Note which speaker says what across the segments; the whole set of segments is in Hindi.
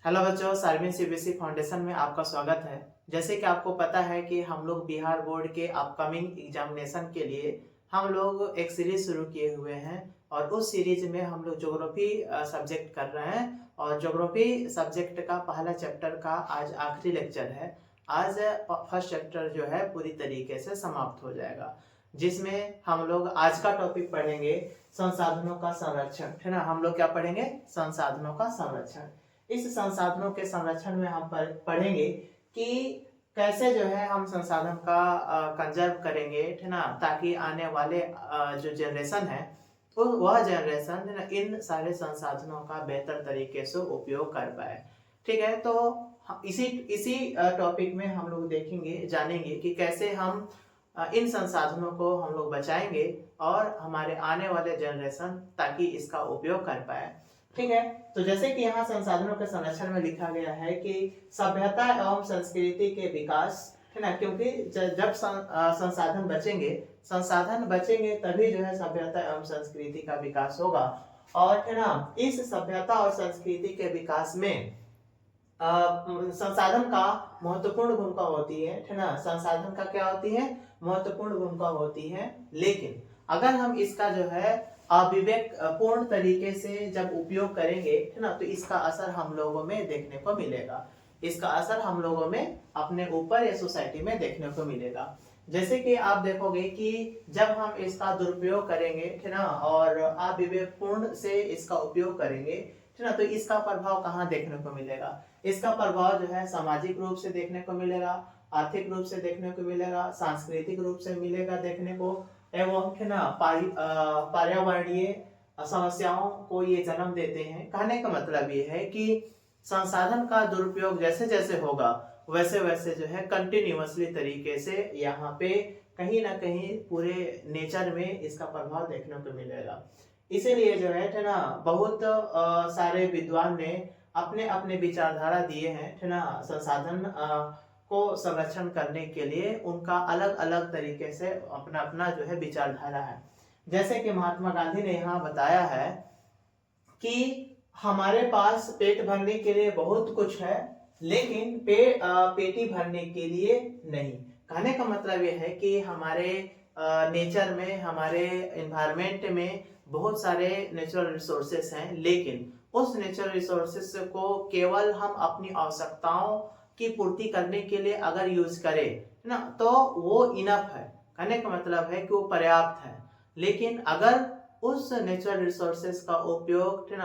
Speaker 1: हेलो बच्चों, सार्वजनिक सीबीएसई फाउंडेशन में आपका स्वागत है। जैसे कि आपको पता है कि हम लोग बिहार बोर्ड के अपकमिंग एग्जामिनेशन के लिए हम लोग एक सीरीज शुरू किए हुए हैं और उस सीरीज में हम लोग ज्योग्राफी सब्जेक्ट कर रहे हैं और ज्योग्राफी सब्जेक्ट का पहला चैप्टर का आज आखिरी लेक्चर है। आज फर्स्ट चैप्टर जो है पूरी तरीके से समाप्त हो जाएगा, जिसमें हम लोग आज का टॉपिक पढ़ेंगे संसाधनों का संरक्षण, है ना। हम लोग क्या पढ़ेंगे? संसाधनों का संरक्षण। इस संसाधनों के संरक्षण में हम पढ़ेंगे कि कैसे जो है हम संसाधन का कंजर्व करेंगे, है ना, ताकि आने वाले जो जनरेशन है तो वह जनरेशन है ना इन सारे संसाधनों का बेहतर तरीके से उपयोग कर पाए। ठीक है, तो इसी इसी टॉपिक में हम लोग देखेंगे, जानेंगे कि कैसे हम इन संसाधनों को हम लोग बचाएंगे और हमारे आने वाले जनरेशन ताकि इसका उपयोग कर पाए। ठीक है, तो जैसे कि यहाँ संसाधनों के संरक्षण में लिखा गया है कि सभ्यता एवं संस्कृति के विकास, है ना, क्योंकि जब संसाधन बचेंगे तभी जो है सभ्यता एवं संस्कृति का विकास होगा। और है ना, इस सभ्यता और संस्कृति के विकास में संसाधन का महत्वपूर्ण भूमिका होती है ना। संसाधन का क्या होती है? महत्वपूर्ण भूमिका होती है। लेकिन अगर हम इसका जो है अविवेक पूर्ण तरीके से जब उपयोग करेंगे, है ना, तो इसका असर हम लोगों में देखने को मिलेगा। इसका असर हम लोगों में अपने ऊपर या सोसाइटी में देखने को मिलेगा। जैसे कि आप देखोगे कि जब हम इसका दुरुपयोग करेंगे, है ना, और अविवेक पूर्ण से इसका उपयोग करेंगे, है ना, तो इसका प्रभाव कहाँ देखने को मिलेगा? इसका प्रभाव जो है सामाजिक रूप से देखने को मिलेगा, आर्थिक रूप से देखने को मिलेगा, सांस्कृतिक रूप से मिलेगा देखने को, एवं है ना पर्यावरणीय समस्याओं को ये जन्म देते हैं। कहने का मतलब ये है कि संसाधन का दुरुपयोग जैसे जैसे होगा वैसे वैसे जो है कंटिन्यूअसली तरीके से यहाँ पे कहीं ना कहीं पूरे नेचर में इसका प्रभाव देखने को मिलेगा। इसीलिए जो है ना बहुत सारे विद्वान ने अपने अपने विचारधारा दिए हैं, है ना। संसाधन को संरक्षण करने के लिए उनका अलग अलग तरीके से अपना अपना जो है विचारधारा है। जैसे कि महात्मा गांधी ने यहाँ बताया है कि हमारे पास पेट भरने के लिए बहुत कुछ है, लेकिन पेटी भरने के लिए नहीं। कहने का मतलब यह है कि हमारे नेचर में, हमारे एनवायरमेंट में बहुत सारे नेचुरल रिसोर्सेस हैं, लेकिन उस नेचुरल रिसोर्सेस को केवल हम अपनी आवश्यकताओं की पूर्ति करने के लिए अगर यूज करें ना, तो वो इनफ है। कहने का मतलब है कि वो पर्याप्त है। लेकिन अगर उस नेचुरल रिसोर्सेस का उपयोग है ना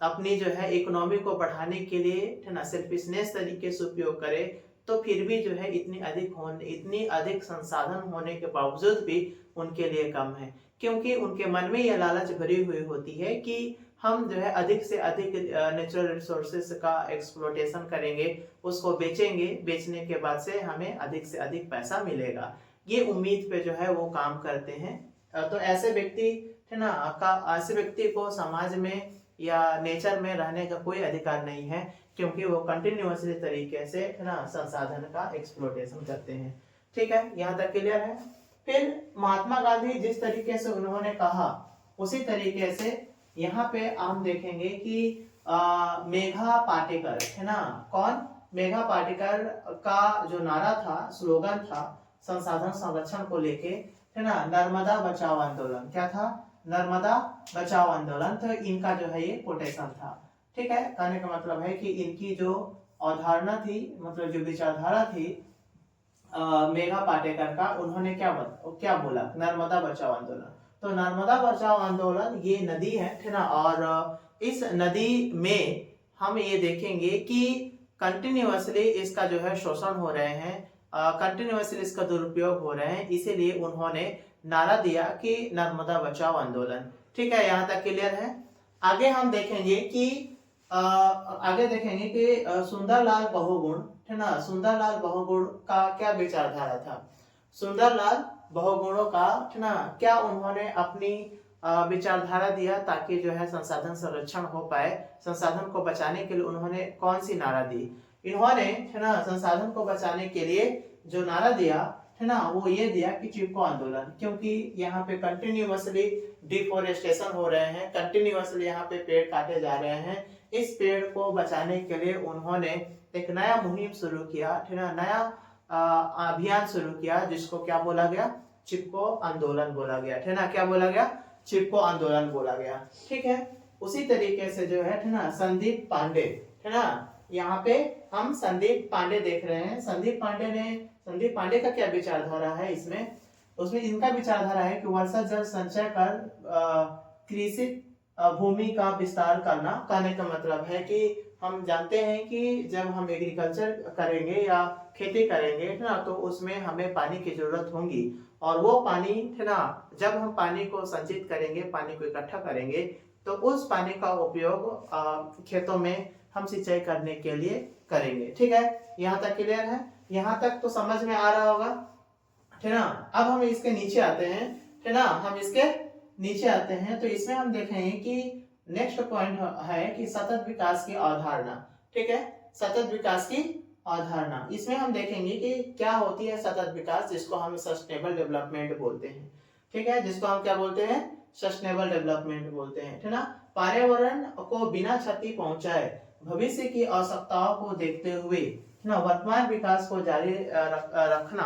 Speaker 1: अपनी जो है इकोनॉमी को बढ़ाने के लिए, है ना, सेल्फिशनेस तरीके से उपयोग करे, तो फिर भी जो है इतनी अधिक संसाधन होने के बावजूद भी उनके लिए कम है, क्योंकि उनके मन में यह लालच भरी हुई होती है कि हम जो है अधिक से अधिक नेचुरल रिसोर्सेस का एक्सप्लोटेशन करेंगे, उसको बेचेंगे, बेचने के बाद से हमें अधिक से अधिक पैसा मिलेगा। ये उम्मीद पे जो है वो काम करते हैं। तो ऐसे व्यक्ति, है ना, ऐसे व्यक्ति को समाज में या नेचर में रहने का कोई अधिकार नहीं है, क्योंकि वो कंटिन्यूअसली तरीके से, है ना, संसाधन का एक्सप्लोटेशन करते हैं। ठीक है, यहाँ तक क्लियर है। फिर महात्मा गांधी जिस तरीके से उन्होंने कहा उसी तरीके से यहाँ पे हम देखेंगे कि मेघा पाटेकर, है ना, कौन? मेघा पाटेकर का जो नारा था, स्लोगन था संसाधन संरक्षण को लेके, है ना, नर्मदा बचाओ आंदोलन। क्या था? नर्मदा बचाओ आंदोलन। तो इनका जो है ये कोटेशन था। ठीक है, कहने का मतलब है कि इनकी जो अवधारणा थी, मतलब जो विचारधारा थी मेघा पाटेकर का, उन्होंने क्या बोला? नर्मदा बचाओ आंदोलन। तो नर्मदा बचाओ आंदोलन ये नदी है ना, और इस नदी में हम ये देखेंगे कि कंटिन्यूअसली इसका जो है शोषण हो रहे हैं, कंटिन्यूअसली इसका दुरुपयोग हो रहे हैं। इसीलिए उन्होंने नारा दिया कि नर्मदा बचाओ आंदोलन। ठीक है, यहाँ तक क्लियर है। आगे हम देखेंगे कि सुंदरलाल बहुगुण, है ना, सुंदरलाल बहुगुण का क्या विचारधारा था? सुंदरलाल बहुगुणों का, है ना, क्या उन्होंने अपनी विचारधारा दिया ताकि जो है संसाधन संरक्षण हो पाए? संसाधन को बचाने के लिए उन्होंने कौन सी नारा दी? इन्होंने, है ना, संसाधन को बचाने के लिए जो नारा दिया, है ना, वो ये दिया कि चिपको आंदोलन, क्योंकि यहाँ पे कंटिन्यूअसली डिफोरेस्टेशन हो रहे हैं, कंटिन्यूअसली यहाँ पे पेड़ काटे जा रहे हैं। इस पेड़ को बचाने के लिए उन्होंने एक नया मुहिम शुरू किया, ठीक है, नया अभियान शुरू किया, जिसको क्या बोला गया, चिपको आंदोलन बोला गया, ठीक है ना, क्या बोला गया, चिपको आंदोलन बोला गया। ठीक है, उसी तरीके से जो है ना संदीप पांडे, है ना, यहाँ पे हम संदीप पांडे देख रहे हैं। संदीप पांडे का क्या विचारधारा है इसमें, उसमें इनका विचारधारा है कि वर्षा जल संचय कर कृषि भूमि का विस्तार करना। कहने का मतलब है कि हम जानते हैं कि जब हम एग्रीकल्चर करेंगे या खेती करेंगे ना, तो उसमें हमें पानी की जरूरत होगी, और वो पानी, है ना, जब हम पानी को संचित करेंगे, पानी को इकट्ठा करेंगे, तो उस पानी का उपयोग खेतों में हम सिंचाई करने के लिए करेंगे। ठीक है, यहाँ तक क्लियर है, यहाँ तक तो समझ में आ रहा होगा, ठीक है ना। अब हम इसके नीचे आते हैं, ठीक है ना, हम इसके नीचे आते हैं, तो इसमें हम देखेंगे कि नेक्स्ट पॉइंट है कि सतत विकास की अवधारणा। ठीक है, सतत विकास की अवधारणा, इसमें हम देखेंगे कि क्या होती है सतत विकास, जिसको हम सस्टेनेबल डेवलपमेंट बोलते हैं। ठीक है, जिसको हम क्या बोलते हैं, सस्टेनेबल डेवलपमेंट बोलते हैं, ठीक ना। पर्यावरण को बिना क्षति पहुंचाए भविष्य की आवश्यकताओं को देखते हुए ना वर्तमान विकास को जारी रखना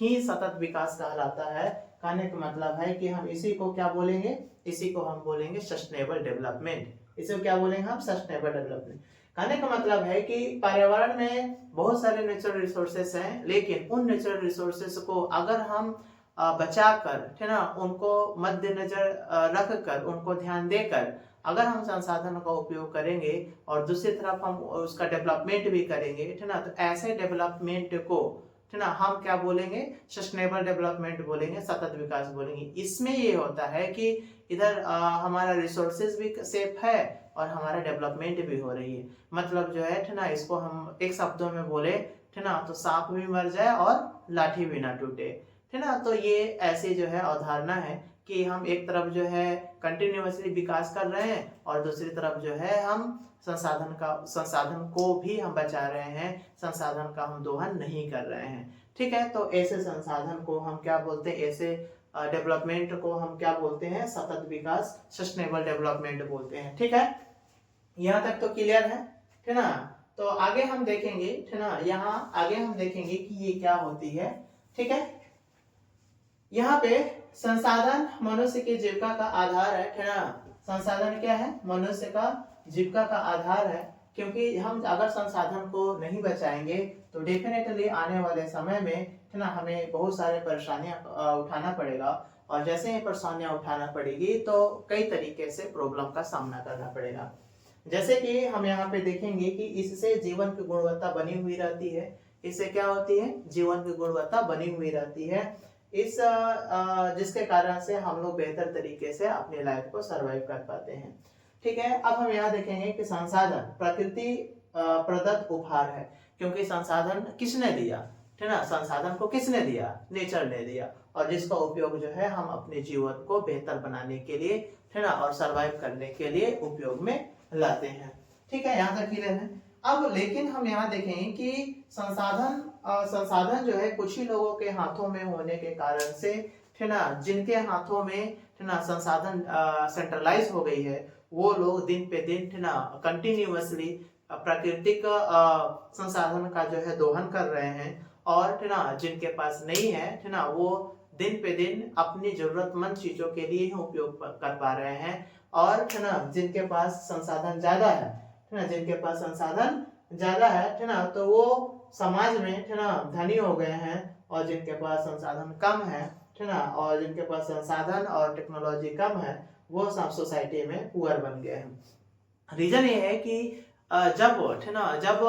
Speaker 1: ही सतत विकास कहलाता है। कहने का मतलब है कि हम इसी को क्या बोलेंगे, इसी को हम बोलेंगे सस्टेनेबल डेवलपमेंट। इसे क्या बोलेंगे हम, सस्टेनेबल डेवलपमेंट। कहने का मतलब है कि पर्यावरण में बहुत सारे नेचुरल रिसोर्सेस हैं, लेकिन उन नेचुरल रिसोर्सेस को अगर हम बचाकर, है ना, उनको मद्देनजर रख कर, उनको ध्यान देकर अगर हम संसाधन का उपयोग करेंगे और दूसरी तरफ हम उसका डेवलपमेंट भी करेंगे, है ना, तो ऐसे डेवलपमेंट को, है ना, हम क्या बोलेंगे, सस्टेनेबल डेवलपमेंट बोलेंगे, सतत विकास बोलेंगे। इसमें ये होता है कि इधर हमारा रिसोर्सेज भी सेफ है और हमारा डेवलपमेंट भी हो रही है। मतलब जो है ना, इसको हम एक शब्दों में बोले, है ना, तो सांप भी मर जाए और लाठी भी ना टूटे, है ना। तो ये ऐसी जो है अवधारणा है कि हम एक तरफ जो है कंटिन्यूअसली विकास कर रहे हैं और दूसरी तरफ जो है हम संसाधन को भी हम बचा रहे हैं, संसाधन का हम दोहन नहीं कर रहे हैं। ठीक है, तो ऐसे संसाधन को हम क्या बोलते हैं, ऐसे डेवलपमेंट को हम क्या बोलते हैं, सतत विकास, सस्टेनेबल डेवलपमेंट बोलते हैं। ठीक है, यहाँ तक तो क्लियर है ना। तो आगे हम देखेंगे, है ना, यहाँ आगे हम देखेंगे कि ये क्या होती है। ठीक है, यहाँ पे संसाधन मनुष्य की जीविका का आधार है ना। संसाधन क्या है, मनुष्य का जीविका का आधार है, क्योंकि हम अगर संसाधन को नहीं बचाएंगे तो डेफिनेटली आने वाले समय में, है ना, हमें बहुत सारे परेशानियां उठाना पड़ेगा, और जैसे ही परेशानियां उठाना पड़ेगी तो कई तरीके से प्रॉब्लम का सामना करना पड़ेगा। जैसे कि हम यहाँ पे देखेंगे कि इससे जीवन की गुणवत्ता बनी हुई रहती है। इससे क्या होती है, जीवन की गुणवत्ता बनी हुई रहती है, इस जिसके कारण से हम लोग बेहतर तरीके से अपनी लाइफ को सरवाइव कर पाते हैं। ठीक है, अब हम यहाँ देखेंगे कि संसाधन प्रकृति प्रदत्त उपहार है, क्योंकि संसाधन किसने दिया, है ना, संसाधन को किसने दिया, नेचर ने दिया, और जिसका उपयोग जो है हम अपने जीवन को बेहतर बनाने के लिए, है ना, और सरवाइव करने के लिए उपयोग में लाते हैं। ठीक है, यहाँ तक क्लियर है। अब लेकिन हम यहाँ देखें कि संसाधन जो है कुछ ही लोगों के हाथों में होने के कारण से, है ना, जिनके हाथों में, है ना, संसाधन सेंट्रलाइज हो गई है, वो लोग दिन पे दिन, है ना, कंटिन्यूअसली प्राकृतिक संसाधन का जो है दोहन कर रहे हैं, और है ना, जिनके पास नहीं है ना, वो दिन पे दिन अपनी जरूरतमंद चीजों के लिए ही उपयोग कर पा रहे हैं, और है ना, जिनके पास संसाधन ज्यादा है ना, जिनके पास संसाधन ज्यादा है ना, तो वो समाज में, है ना, धनी हो गए हैं, और जिनके पास संसाधन कम है ना, और जिनके पास संसाधन और टेक्नोलॉजी कम है, वो सब सोसाइटी में पुअर बन गए हैं। रीजन ये है कि जब, है ना, जब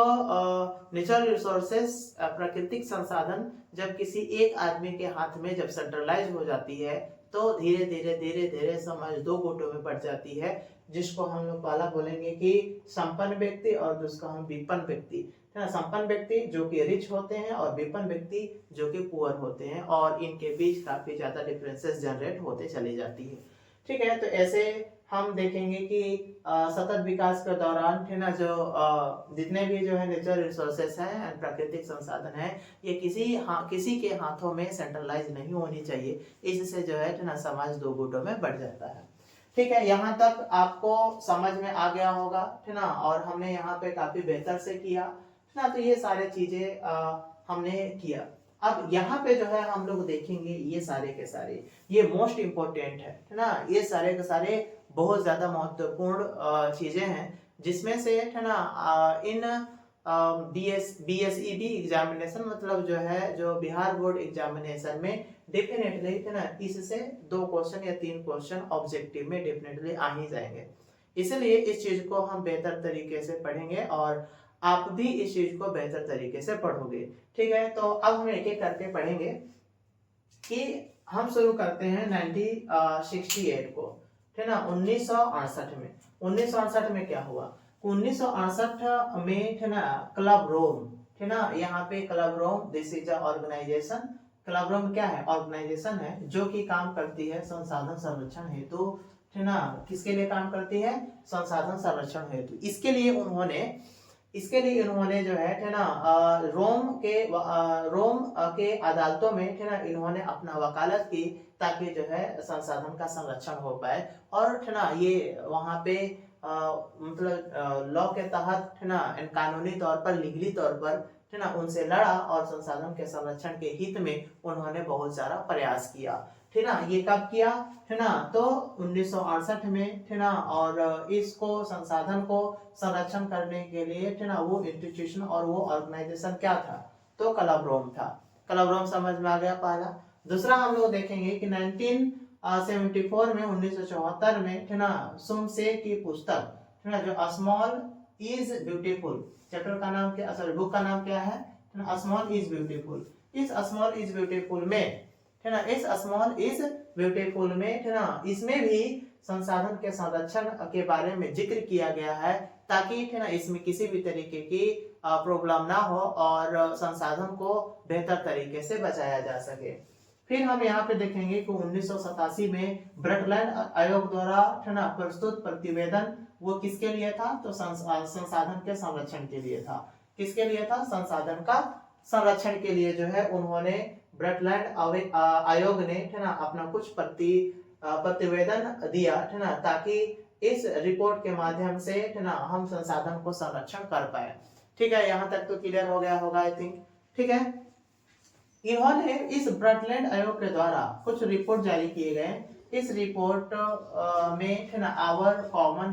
Speaker 1: नेचुरल रिसोर्सेस, प्राकृतिक संसाधन जब किसी एक आदमी के हाथ में जब सेंट्रलाइज हो जाती है, तो धीरे धीरे समाज दो गुटों में बढ़ जाती है, जिसको हम लोग पहला बोलेंगे कि संपन्न व्यक्ति, और दूसरा हम विपन्न व्यक्ति, है ना। संपन्न व्यक्ति जो कि रिच होते हैं, और विपन्न व्यक्ति जो कि पुअर होते हैं, और इनके बीच काफी ज्यादा डिफरेंसेस जनरेट होते चली जाती है। ठीक है, तो ऐसे हम देखेंगे कि सतत विकास के दौरान, है ना, जो जितने भी जो है नेचुरल रिसोर्सेस हैं, प्राकृतिक संसाधन है, ये किसी के हाथों में सेंट्रलाइज नहीं होनी चाहिए। इससे जो है ना, समाज दो गुटों में बढ़ जाता है। ठीक है, यहाँ तक आपको समझ में आ गया होगा, ठीक ना। और हमने यहाँ पे काफी बेहतर से किया, ठीक ना। तो ये सारे चीजें हमने किया। अब यहाँ पे जो है हम लोग देखेंगे ये सारे के सारे, ये मोस्ट इम्पोर्टेंट है ना। ये सारे के सारे बहुत ज्यादा महत्वपूर्ण चीजें हैं, जिसमें से है ना इन BSEB एग्जामिनेशन मतलब जो है, जो बिहार बोर्ड एग्जामिनेशन में डेफिनेटली है ना, इससे 2 क्वेश्चन या 3 क्वेश्चन ऑब्जेक्टिव में डेफिनेटली आ ही जाएंगे। इसलिए इस चीज को हम बेहतर तरीके से पढ़ेंगे और आप भी इस चीज को बेहतर तरीके से पढ़ोगे। ठीक है, तो अब हम एक एक करके पढ़ेंगे कि हम शुरू करते हैं 1968 को, ठीक ना। 1968 में 1968 में क्या हुआ, 1968 में थे ना क्लब रोम, ठीक ना। यहाँ पे club Rome this is a organization. Club Rome क्या है, ऑर्गेनाइजेशन है जो कि काम करती है संसाधन संरक्षण हेतु, ठीक ना। किसके लिए काम करती है, संसाधन संरक्षण हेतु। इसके लिए इन्होंने जो है ना रोम के अदालतों में, ठीक ना, इन्होंने अपना वकालत की ताकि जो है संसाधन का संरक्षण हो पाए। और ठीक ना ये वहां पे मतलब लॉ के तहत, ठीक ना, कानूनी तौर पर, लीगली तौर पर, ठीक ना, उनसे लड़ा और संसाधन के संरक्षण के हित में उन्होंने बहुत सारा प्रयास किया। ठीक ना, ये कब किया, ठीक ना, तो 1968 में, ठीक ना। और इसको संसाधन को संरक्षण करने के लिए, ठीक ना, वो इंस्टीट्यूशन और वो ऑर्गेनाइजेशन क्या था, तो क्लब रोम था। क्लब रोम समझ में आ गया पहला। दूसरा हम लोग देखेंगे कि 1974 में 1974 में, ठीक ना, सुमसे की पुस्तक, ठीक ना, जो स्मॉल इज ब्यूटीफुल, चैप्टर का नाम क्या, सॉरी बुक का नाम क्या है, स्मॉल इज ब्यूटीफुल। इस स्मॉल इज ब्यूटीफुल में, है ना, इस स्मॉल इज ब्यूटीफुल में, है ना, इसमें भी संसाधन के संरक्षण के बारे में जिक्र किया गया है, ताकि है ना इसमें किसी भी तरीके की प्रॉब्लम ना हो और संसाधन को बेहतर तरीके से बचाया जा सके। फिर हम यहाँ पे देखेंगे कि 1987 में ब्रटलैंड आयोग द्वारा, है ना, प्रस्तुत प्रतिवेदन वो किसके लिए था, तो संसाधन के संरक्षण के लिए था। किसके लिए था, संसाधन का संरक्षण के लिए जो है उन्होंने ब्रटलैंड आयोग ने, है ना, अपना कुछ प्रतिवेदन दिया, है ना, ताकि इस रिपोर्ट के माध्यम से, है ना, हम संसाधन को संरक्षण कर पाए। ठीक है, यहाँ तक तो क्लियर हो गया होगा आई थिंक। ठीक है, इन्होंने इस ब्रटलैंड आयोग के द्वारा कुछ रिपोर्ट जारी किए गए। इस रिपोर्ट में, है ना, आवर कॉमन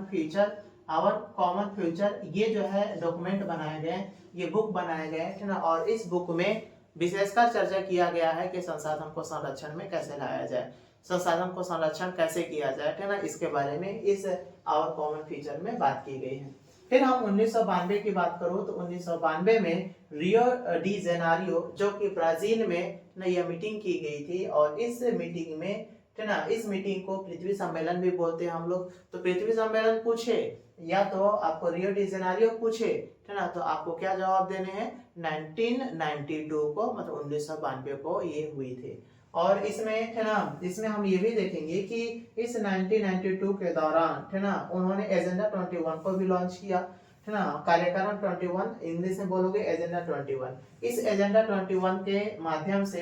Speaker 1: फ्यूचर ये जो है डॉक्यूमेंट बनाए गए, ये बुक बनाए गए, है ना। और इस बुक में विशेषकर चर्चा किया गया है कि संसाधन को संरक्षण में कैसे लाया जाए, संसाधन को संरक्षण कैसे किया जाए, है ना, इसके बारे में इस आवर कॉमन फ्यूचर में बात की गई है। फिर हम 1992 की बात करूं तो 1992 में रियो डी जेनेरियो जो कि ब्राजील में यह मीटिंग की गई थी, और इस मीटिंग में, है ना, इस मीटिंग को पृथ्वी सम्मेलन भी बोलते हैं हम लोग। तो पृथ्वी सम्मेलन पूछे या तो आपको रियो डी जेनेरियो पूछे, है ना, तो आपको क्या जवाब देने हैं, 1992 को, मतलब 1992 को ये हुई थी। और इसमें, है ना, इसमें हम ये भी देखेंगे कि इस 1992 के दौरान, है ना, उन्होंने एजेंडा 21 को भी लॉन्च किया, है ना, कार्यक्रम 21, इंग्लिश में बोलोगे एजेंडा 21। इस एजेंडा 21 के माध्यम से,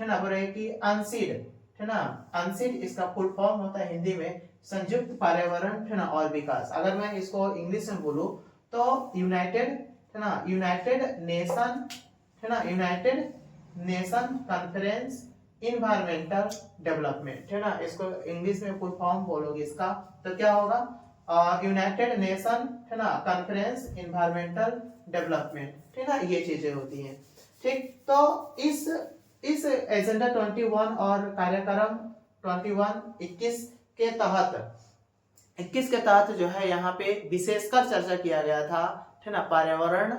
Speaker 1: है ना, बोले कि अनसीड, है ना, अनसीड इसका फुल फॉर्म होता है हिंदी में संयुक्त पर्यावरण, है ना, और विकास। अगर मैं इसको इंग्लिश में बोलूं तो यूनाइटेड, है ना, यूनाइटेड नेशन, है ना, United nation conference environmental development, है ना, इसको इंग्लिश में फुल फॉर्म बोलोगे इसका तो क्या होगा, यूनाइटेड नेशन, है ना, कॉन्फ्रेंस इन्वायरमेंटल डेवलपमेंट, ठीक ना, ये चीजें होती हैं। ठीक, तो इस एजेंडा 21 और कार्यक्रम 21 के तहत जो है यहाँ पे विशेषकर चर्चा किया गया था, है ना, पर्यावरण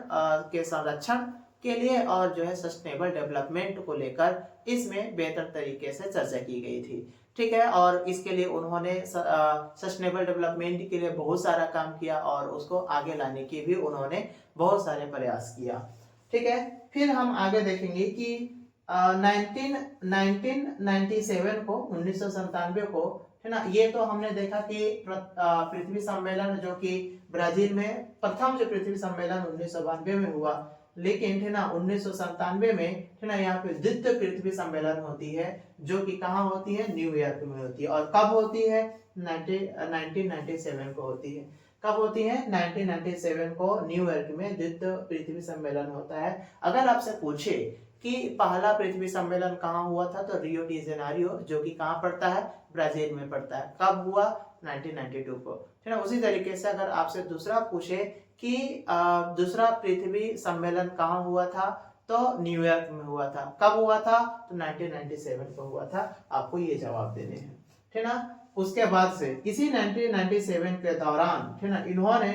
Speaker 1: के संरक्षण के लिए और जो है सस्टेनेबल डेवलपमेंट को लेकर इसमें बेहतर तरीके से चर्चा की गई थी। ठीक है, और इसके लिए उन्होंने सस्टेनेबल डेवलपमेंट के लिए बहुत सारा काम किया और उसको आगे लाने की भी उन्होंने बहुत सारे प्रयास किया। ठीक है, फिर हम आगे देखेंगे कि 1997 को, 1997 को, है ना, ये तो हमने देखा कि पृथ्वी सम्मेलन जो कि ब्राजील में प्रथम जो पृथ्वी सम्मेलन 1992 में हुआ, लेकिन है ना 1997 में है ना यहाँ पे द्वितीय पृथ्वी सम्मेलन होती है, जो कि कहाँ होती है, न्यूयॉर्क में होती है। और कब होती है, 1997 को होती है। कब होती है, 1997 को न्यूयॉर्क में द्वितीय पृथ्वी सम्मेलन होता है। अगर आपसे पूछे कि पहला पृथ्वी सम्मेलन कहाँ हुआ था, तो रियो डी जेनेरियो, जो कि कहाँ पड़ता है, ब्राजील में पड़ता है। कब हुआ, 1992 को, है ना। उसी तरीके से अगर आपसे दूसरा पूछे कि दूसरा पृथ्वी सम्मेलन कहाँ हुआ था, तो न्यूयॉर्क में हुआ था। कब हुआ था, तो 1997 को हुआ था। आपको ये जवाब देने हैं, है ना। उसके बाद से इसी 1997 के दौरान, है ना, इन्होंने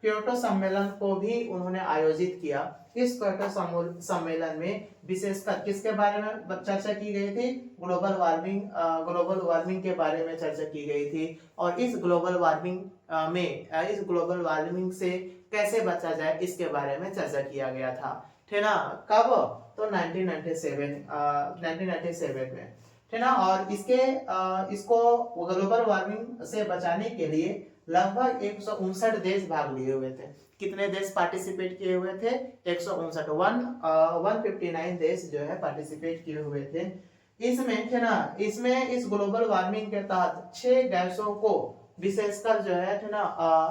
Speaker 1: क्योटो सम्मेलन को भी उन्होंने आयोजित किया। इस क्योटो सम्मेलन में विशेषकर किसके बारे में चर्चा की गई थी, ग्लोबल वार्मिंग के बारे में चर्चा की गई थी। और इस ग्लोबल वार्मिंग से कैसे बचा जाए, इसके बारे में चर्चा किया गया था, है ना। कब, तो 1997 में, है ना। और इसको ग्लोबल वार्मिंग से बचाने के लिए लगभग 159 देश भाग लिए हुए थे। कितने देश पार्टिसिपेट किए हुए थे, 159 देश जो है पार्टिसिपेट किए हुए थे। इसमें, है ना, इस ग्लोबल वार्मिंग के तहत 6 गैसों को विशेषकर जो है ना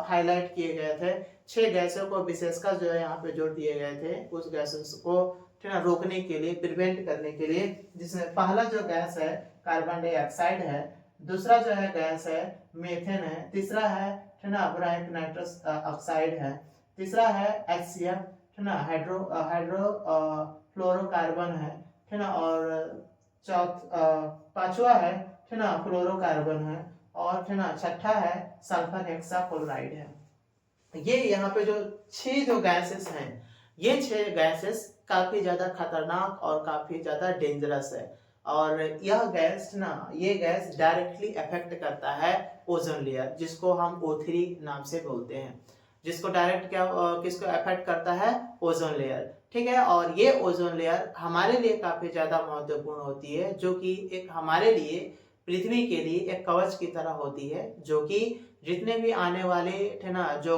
Speaker 1: हाईलाइट किए गए थे। 6 गैसों को विशेषकर जो है यहाँ पे जोड़ दिए गए थे, उस गैसों को ना रोकने के लिए, प्रिवेंट करने के लिए, जिसमें पहला जो गैस है कार्बन डाइऑक्साइड है, दूसरा जो है गैस है मीथेन है, तीसरा है ना ब्राइट नाइट्रस ऑक्साइड है, तीसरा है HCl, है ना, हाइड्रो फ्लोरोकार्बन है ना, और पांचवा है ना फ्लोरोकार्बन है, और है ना छठा है सल्फर हेक्साक्लोराइड है। ये यहाँ पे जो 6 जो गैसेस हैं, ये 6 गैसेस काफी ज्यादा खतरनाक और काफी ज्यादा डेंजरस है। और यह गैस ना, ये गैस डायरेक्टली अफेक्ट करता है ओजोन लेयर, जिसको हम O3 नाम से बोलते हैं, जिसको डायरेक्ट किसको अफेक्ट करता है, ओजोन लेयर, ठीक है। और ये ओजोन लेयर हमारे लिए काफी ज्यादा महत्वपूर्ण होती है, जो कि एक हमारे लिए, पृथ्वी के लिए एक कवच की तरह होती है, जो कि जितने भी आने वाले, है ना, जो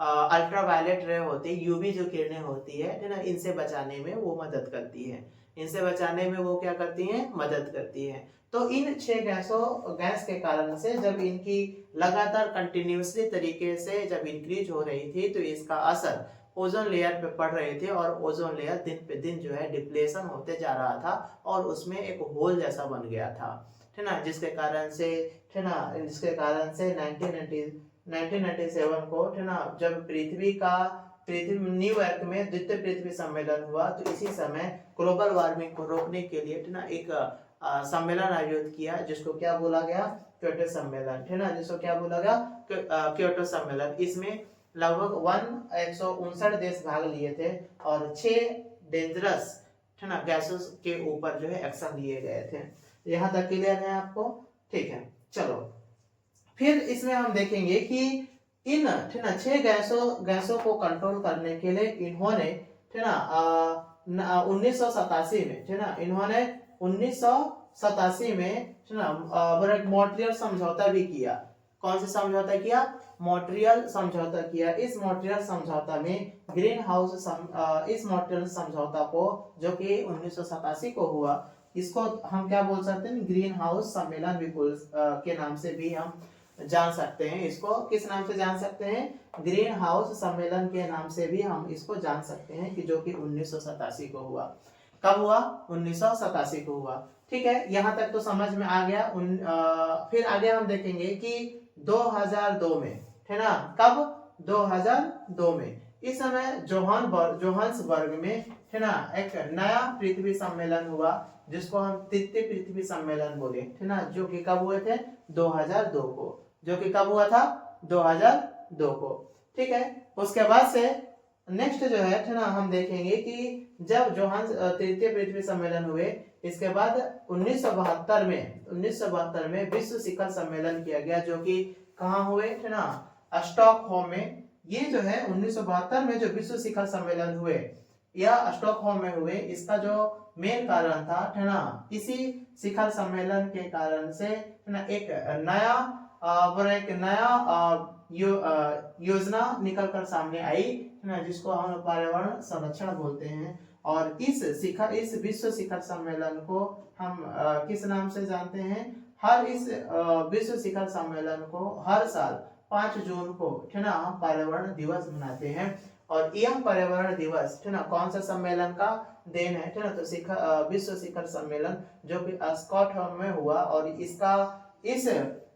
Speaker 1: अल्ट्रावायलेट रे होते हैं, यूवी जो किरणें होती है ना, इनसे बचाने में वो मदद करती है। इनसे बचाने में वो क्या करती हैं, मदद करती है। तो इन 6 गैस के कारण से जब इनकी लगातार कंटिन्यूसली तरीके से जब इंक्रीज हो रही थी, तो इसका असर ओजोन लेयर पे पड़ रहे थे, और ओजोन लेयर दिन पे दिन जो है डिप्लेशन होते जा रहा था, और उसमें एक होल जैसा बन गया था, है ना। जिसके कारण से 1997 को, है ना, जब पृथ्वी न्यूयॉर्क में द्वितीय पृथ्वी सम्मेलन हुआ, तो इसी समय ग्लोबल वार्मिंग को रोकने के लिए, है ना, एक सम्मेलन आयोजित किया, जिसको क्या बोला गया, क्योटो सम्मेलन, है ना, जिसको क्या बोला गया, क्योटो सम्मेलन। इसमें लगभग 159 देश भाग लिए थे, और 6 डेंजरस, है ना, गैसेस के ऊपर जो है एक्शन लिए गए थे। यहाँ तक क्लियर है आपको, ठीक है। चलो फिर इसमें हम देखेंगे कि इन, है ना, 6 गैसों को कंट्रोल करने के लिए इन्होंने, है ना, 1987 में, है ना, इन्होंने 1987 में, है ना, मॉन्ट्रियल समझौता भी किया। कौन सा समझौता किया, मॉन्ट्रियल समझौता किया। इस मॉन्ट्रियल समझौता में इस मॉन्ट्रियल समझौता को, जो कि 1987 को हुआ, इसको हम क्या बोल सकते हैं, ग्रीन हाउस सम्मेलन भी के नाम से भी हम जान सकते हैं। इसको किस नाम से जान सकते हैं, ग्रीन हाउस सम्मेलन के नाम से भी हम इसको जान सकते हैं, कि जो कि 1987 को हुआ। कब हुआ, 1987 को हुआ, ठीक है। यहाँ तक तो समझ में आ गया। फिर आगे हम देखेंगे कि 2002 में, है ना, कब, 2002 में, इस समय जोहान्सबर्ग में, है ना, एक नया पृथ्वी सम्मेलन हुआ, जिसको हम तृतीय पृथ्वी सम्मेलन बोले, है ना, जो कि कब हुए थे, 2002 को, जो कि कब हुआ था, 2002 को, ठीक है। उसके बाद से नेक्स्ट जो है ना, हम देखेंगे कि जब तृतीय पृथ्वी सम्मेलन हुए, इसके बाद 1972 में विश्व शिखर सम्मेलन किया गया, जो कि कहाँ हुए, है ना, स्टॉकहोम में। ये जो है 1972 में जो विश्व शिखर सम्मेलन हुए, या स्टॉकहोम में हुए, इसका जो मेन कारण था, है ना, इसी शिखर सम्मेलन के कारण से, है ना, एक नया योजना निकल कर सामने आई, है ना, जिसको हम पर्यावरण संरक्षण बोलते हैं। और इस विश्व शिखर सम्मेलन को हम किस नाम से जानते हैं? इस विश्व शिखर सम्मेलन को हर साल 5 जून को है ना हम पर्यावरण दिवस मनाते हैं। और यह पर्यावरण दिवस है ना कौन सा सम्मेलन का देन है ना, तो विश्व शिखर सम्मेलन जो कि स्कॉटहोम में हुआ। और इस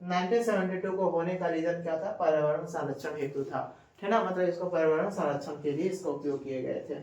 Speaker 1: 1972 को होने का रीजन क्या था? पर्यावरण संरक्षण हेतु था, है ना, मतलब इसको पर्यावरण संरक्षण के लिए इसका उपयोग किए गए थे।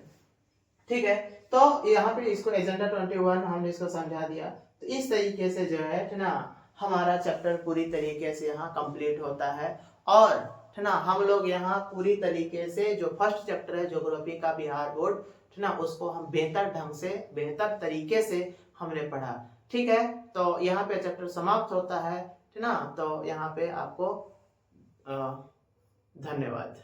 Speaker 1: ठीक है, तो यहाँ पे इसको एजेंडा 21 हमने इसको समझा दिया। तो इस तरीके से जो है ना हमारा चैप्टर पूरी तरीके से यहाँ कंप्लीट होता है। और है ना हम लोग यहाँ पूरी तरीके से जो फर्स्ट चैप्टर है ज्योग्राफी का बिहार बोर्ड, है ना, उसको हम बेहतर ढंग से बेहतर तरीके से हमने पढ़ा। ठीक है, तो यहाँ पे चैप्टर समाप्त होता है ना। तो यहाँ पे आपको धन्यवाद।